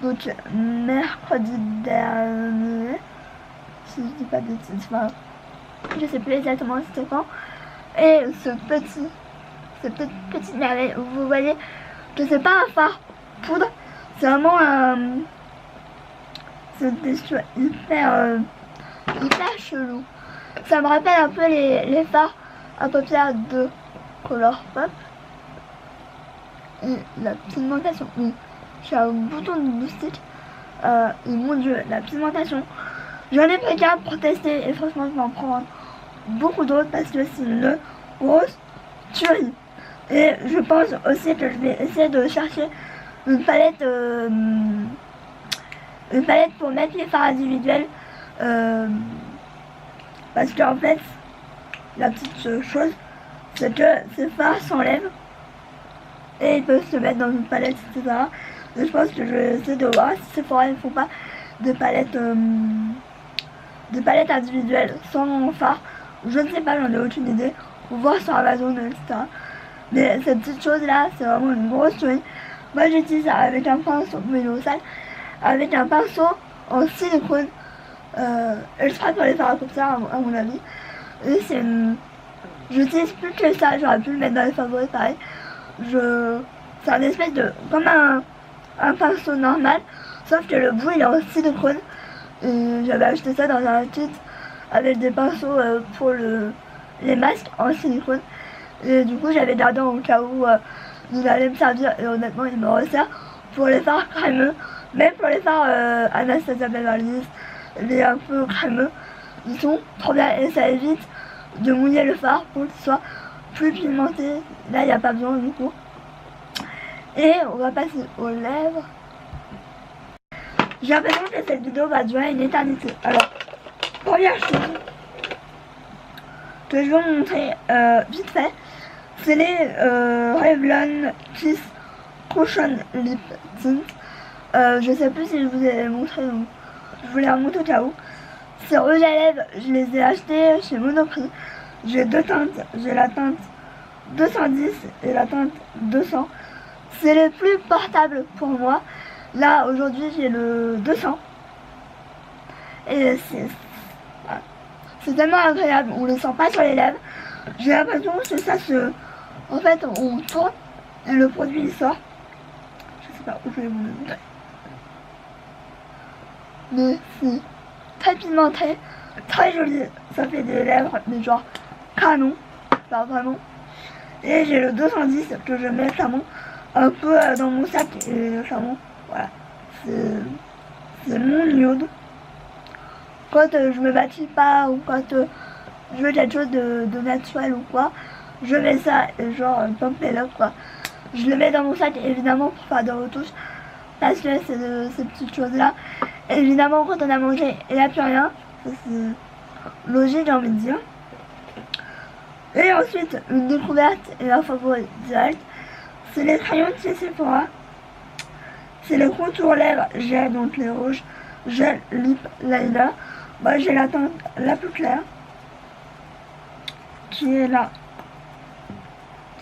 donc mercredi dernier, si je dis pas de bêtises, enfin, je sais plus exactement c'était quand. Et cette petite merveille, vous voyez que c'est pas un fard poudre, c'est vraiment c'est des choses hyper chelou. Ça me rappelle un peu les fards à paupières de Colourpop. Et la pigmentation, oui, j'ai un bouton de moustique et mon dieu, la pigmentation, j'en ai pris qu'un pour tester et franchement je vais en prendre beaucoup d'autres parce que c'est une grosse tuerie. Et je pense aussi que je vais essayer de chercher une palette pour mettre les fards individuels parce qu'en fait la petite chose c'est que ces fards s'enlèvent et ils peuvent se mettre dans une palette, etc. Et je pense que je vais essayer de voir si Sephora ne font pas de palettes individuelles sans phare. Je ne sais pas, j'en ai aucune idée. Faut voir sur Amazon, etc. Mais cette petite chose là, c'est vraiment une grosse tuerie. Moi j'utilise ça avec un pinceau, avec un pinceau en silicone extra pour les fards à paupières à mon avis. Et c'est une... J'utilise plus que ça, j'aurais pu le mettre dans les favoris pareil. C'est un espèce de... comme un pinceau normal, sauf que le bout il est en silicone. Et j'avais acheté ça dans un kit avec des pinceaux pour les masques en silicone. Et du coup j'avais gardé au cas où il allait me servir et honnêtement il me resserre pour les fards crémeux. Même pour les fards Anastasia Beverly Hills, les un peu crémeux, ils sont trop bien et ça évite de mouiller le fard pour qu'il soit plus pigmenté. Là il n'y a pas besoin du coup. Et on va passer aux lèvres. J'ai l'impression que cette vidéo va durer une éternité. Alors, première chose que je vais vous montrer vite fait, c'est les Revlon Kiss Cushion Lip Tint. Je sais plus si je vous ai montré, donc je vous les remonte au cas où. Ces rouges à lèvres, je les ai achetés chez Monoprix. J'ai deux teintes, j'ai la teinte 210 et la teinte 200. C'est le plus portable pour moi. Là aujourd'hui j'ai le 200 et c'est tellement agréable, on le sent pas sur les lèvres. J'ai l'impression que ça se... En fait on tourne et le produit il sort. Je sais pas où je vais vous le montrer. Mais c'est très pigmenté, très joli. Ça fait des lèvres mais genre canon, enfin vraiment. Et j'ai le 210 que je mets clairement un peu dans mon sac et clairement voilà, c'est mon nude. Quand je me maquille pas ou quand je veux quelque chose de naturel ou quoi, je mets ça et genre pump it up quoi. Je le mets dans mon sac évidemment pour faire des retouches parce que c'est ces petites choses là. Évidemment quand on a mangé il n'y a plus rien, c'est logique j'ai envie de dire. Et ensuite une découverte et la favorite directe, c'est les crayons de chez Sephora. C'est le contour lèvres gel, donc les rouges, gel lip liner. Moi j'ai la teinte la plus claire, qui est là,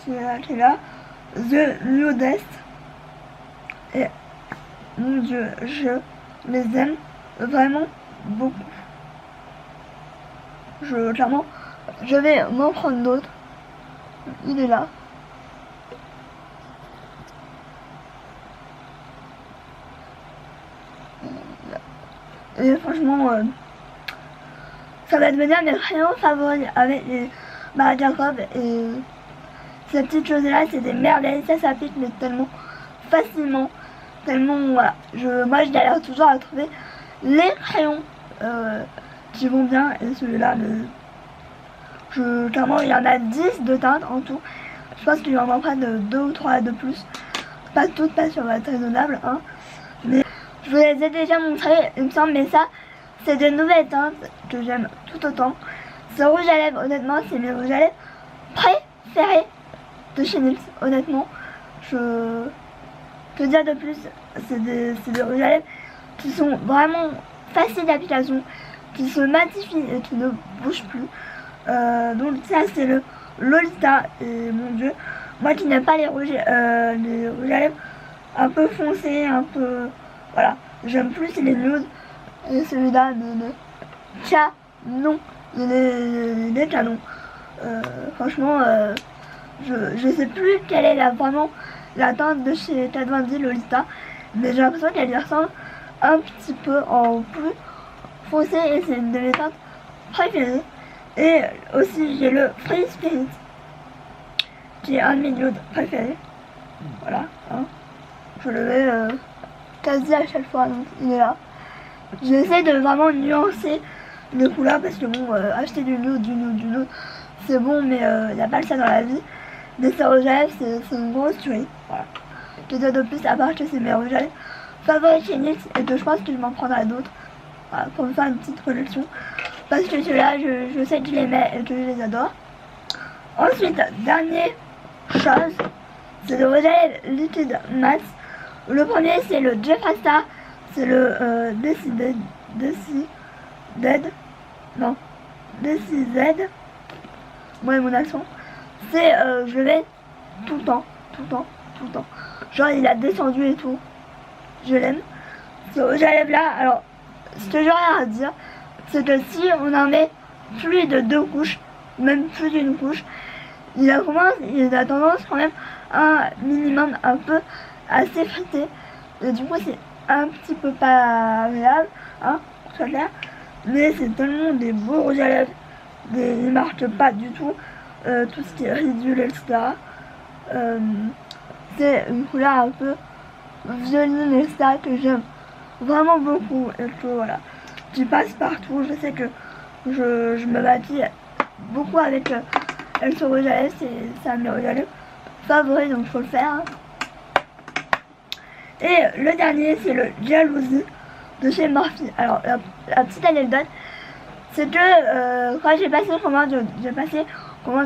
qui est là, The Nudest. Et mon dieu, je les aime vraiment beaucoup. Clairement, je vais m'en prendre d'autres. Il est là. Et franchement, ça va devenir mes crayons favoris avec les Marc Jacob. Et ces petites choses là, c'est des merveilles. Ça s'applique mais tellement facilement. Tellement, voilà. Moi, je galère toujours à trouver les crayons qui vont bien. Et celui-là, clairement, il y en a 10 de teintes en tout. Je pense que je vais en prendre 2 ou 3 de plus. Pas toutes, parce que ça va être raisonnable, hein. Mais je vous les ai déjà montré, il me semble, mais ça, c'est de nouvelles teintes que j'aime tout autant. Ce rouge à lèvres, honnêtement, c'est mes rouges à lèvres préférés de chez NYX, honnêtement. Que dire de plus, c'est des rouges à lèvres qui sont vraiment faciles d'application, qui se matifient et qui ne bougent plus. Donc ça, c'est le Lolita, et mon dieu, moi qui n'aime pas les rouges à lèvres un peu foncés, un peu, voilà, j'aime plus les nudes, et celui-là, le canon, il est canon. Franchement, je sais plus quelle est vraiment la teinte de chez Kat Von D Lolita, mais j'ai l'impression qu'elle lui ressemble un petit peu en plus foncé, et c'est une de mes teintes préférées. Et aussi j'ai le Free Spirit, qui est un de mes nudes préférés. Voilà, hein. Je le mets quasi à chaque fois, donc il est là. J'essaie de vraiment nuancer les couleurs, parce que bon, acheter du nude, c'est bon, mais il n'y a pas que ça dans la vie. Mais ces rouges à lèvres, c'est une grosse tuerie. Voilà. Que dire de plus, à part que c'est mes rouges à lèvres favoris chez NYX, et que je pense que je m'en prendrai d'autres, voilà, pour me faire une petite collection. Parce que ceux-là, je sais que je les mets et que je les adore. Ensuite, dernière chose, c'est le rouge à lèvres liquide mat. Le premier, c'est le Jeffree Star, c'est le Decided, moi et mon accent. C'est, je le mets tout le temps. Genre, il a descendu et tout. Je l'aime. Ce rouge à lèvres là, alors, ce que j'aurais à dire, c'est que si on en met plus de 2 couches, même plus d'une couche, il a tendance quand même à un minimum un peu assez frité. Et du coup, c'est un petit peu pas agréable, hein, pour soit clair. Mais c'est tellement des beaux rouges à lèvres, ils marquent pas du tout, tout ce qui est ridicule, etc. C'est une couleur un peu violine, etc. que j'aime vraiment beaucoup, et que voilà, qui passe partout. Je sais que je me maquille beaucoup avec ce rouge à lèvres, c'est un de mes rouges à lèvres favoris, donc il faut le faire, hein. Et le dernier, c'est le Jalousie de chez Morphe. Alors, la petite anecdote, c'est que quand j'ai passé commande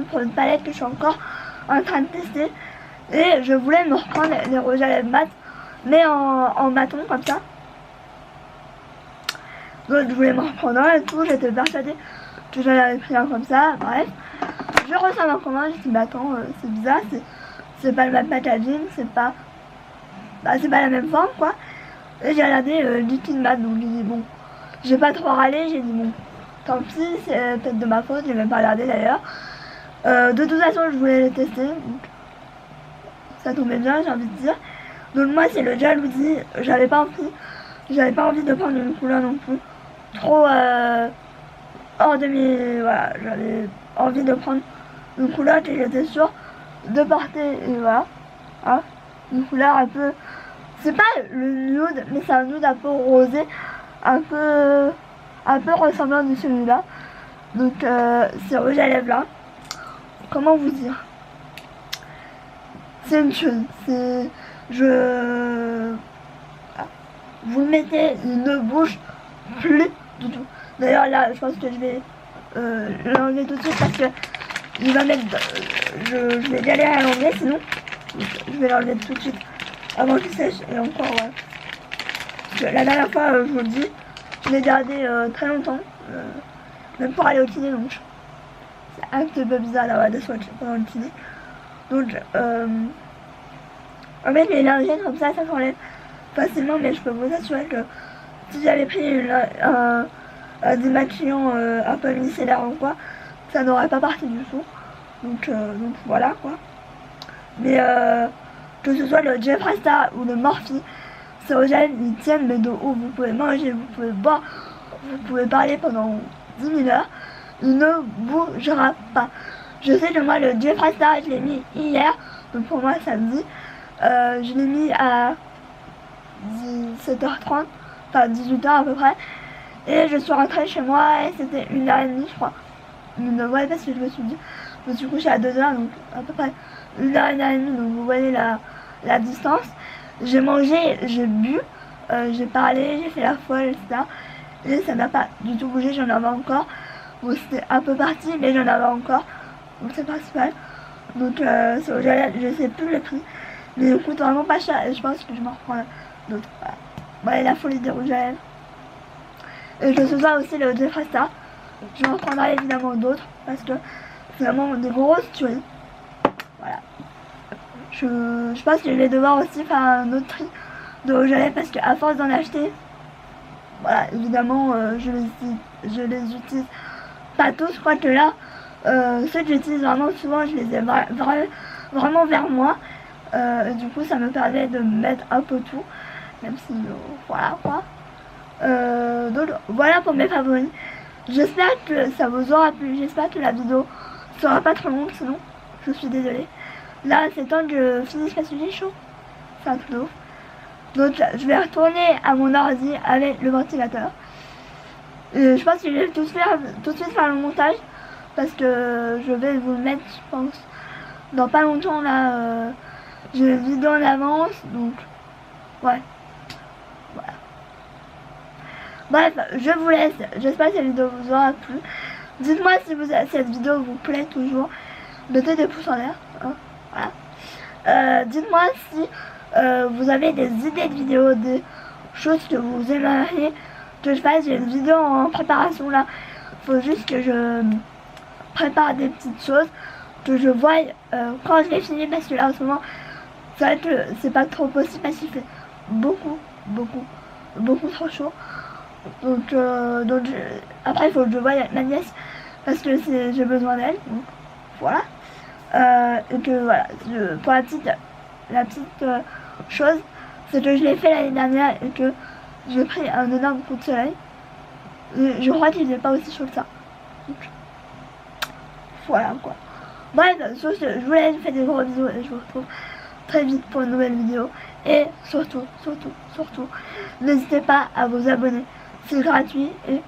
pour une palette que je suis encore en train de tester, et je voulais me reprendre les rouges à lèvres mat, mais en bâton comme ça. Donc je voulais me reprendre un et tout, j'étais persuadée que j'en avais pris un comme ça, bref. Je reçois ma commande, je dis bah attends, c'est bizarre, c'est pas le même packaging, c'est pas la même forme quoi. Et j'ai regardé liquide mat, donc j'ai dit bon, j'ai pas trop râlé, j'ai dit bon, tant pis, c'est peut-être de ma faute, j'ai même pas regardé d'ailleurs. De toute façon je voulais les tester, donc ça tombait bien, j'ai envie de dire. Donc moi c'est le Jalousie, j'avais pas envie de prendre une couleur non plus trop hors de mes... Voilà, j'avais envie de prendre une couleur que j'étais sûre de porter, et voilà, hein, une couleur un peu... C'est pas le nude, mais c'est un nude un peu rosé, un peu ressemblant de celui-là. Donc c'est rouge à lèvres là. Comment vous dire? C'est une chose, c'est... Vous le mettez, il ne bouge plus du tout. D'ailleurs là, je pense que je vais l'enlever tout de suite parce que il va mettre... je vais galérer à l'enlever sinon. Je vais l'enlever tout de suite avant qu'il sèche. Et encore, parce que la dernière fois, je vous le dis, je l'ai gardé très longtemps. Même pour aller au kiné, donc c'est un petit peu bizarre d'avoir des swatchs pendant le kiné. Donc, en fait, les lingettes comme ça s'enlève facilement, mais je peux vous assurer que si j'avais pris un démaquillant un peu micellaire ou quoi, ça n'aurait pas parti du tout. Donc voilà quoi. Mais que ce soit le Jeffree Star ou le Morphe, ces rouges à lèvres ils tiennent, mais de haut. Vous pouvez manger, vous pouvez boire, vous pouvez parler pendant 10 000 heures, il ne bougera pas. Je sais que moi le Jeffree Star je l'ai mis hier, donc pour moi samedi, je l'ai mis à 17h30, enfin 18h à peu près, et je suis rentrée chez moi et c'était 1h30 je crois. Ouais, parce que je me suis couchée à 2h, donc à peu près 1 heure et demie, donc vous voyez la distance. J'ai mangé, j'ai bu, j'ai parlé, j'ai fait la folle, etc. Et ça n'a pas du tout bougé, j'en avais encore. Bon, c'était un peu parti, mais j'en avais encore. Donc c'est principal. Donc c'est rouge à lèvres, je sais plus le prix. Mais il coûte vraiment pas cher et je pense que je m'en reprends d'autres. Voilà. Voilà la folie des rouges à lèvres. Et je sois aussi le Jeffree Star. Je m'en reprendrai évidemment d'autres parce que c'est vraiment des grosses tueries. Voilà. Je pense que je vais devoir aussi faire un autre tri de rouge à lèvres parce qu'à force d'en acheter, voilà, évidemment, je les utilise pas tous. Je crois que là, ceux que j'utilise vraiment souvent, je les ai vraiment vers moi. Du coup, ça me permet de mettre un peu tout, même si, voilà quoi. Donc voilà pour mes favoris. J'espère que ça vous aura plu. J'espère que la vidéo sera pas trop longue, sinon je suis désolée. Là, c'est temps que je finisse parce que j'ai chaud. C'est un truc de ouf. Donc je vais retourner à mon ordi avec le ventilateur. Et je pense que je vais tout de suite faire le montage parce que je vais vous le mettre, je pense, dans pas longtemps là. J'ai une vidéo en avance, donc ouais. Voilà. Bref, je vous laisse. J'espère que cette vidéo vous aura plu. Dites-moi si cette vidéo vous plaît toujours. Mettez des pouces en l'air. Hein, voilà. Dites-moi si vous avez des idées de vidéos, des choses que vous aimeriez que je fasse. J'ai une vidéo en préparation là. Faut juste que je prépare des petites choses, que je voie quand je vais finir, parce que là en ce moment c'est vrai que c'est pas trop possible parce qu'il fait beaucoup trop chaud. Donc après il faut que je voie avec ma nièce parce que j'ai besoin d'elle. Donc voilà. Et que voilà, pour la petite chose, c'est que je l'ai fait l'année dernière et que j'ai pris un énorme coup de soleil. Et je crois qu'il n'est pas aussi chaud que ça. Donc, voilà quoi. Bref, sur ce, je vous laisse, je vous fais des gros bisous et je vous retrouve très vite pour une nouvelle vidéo. Et surtout, n'hésitez pas à vous abonner. C'est gratuit et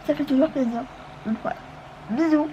ça fait toujours plaisir. Donc voilà. Bisous.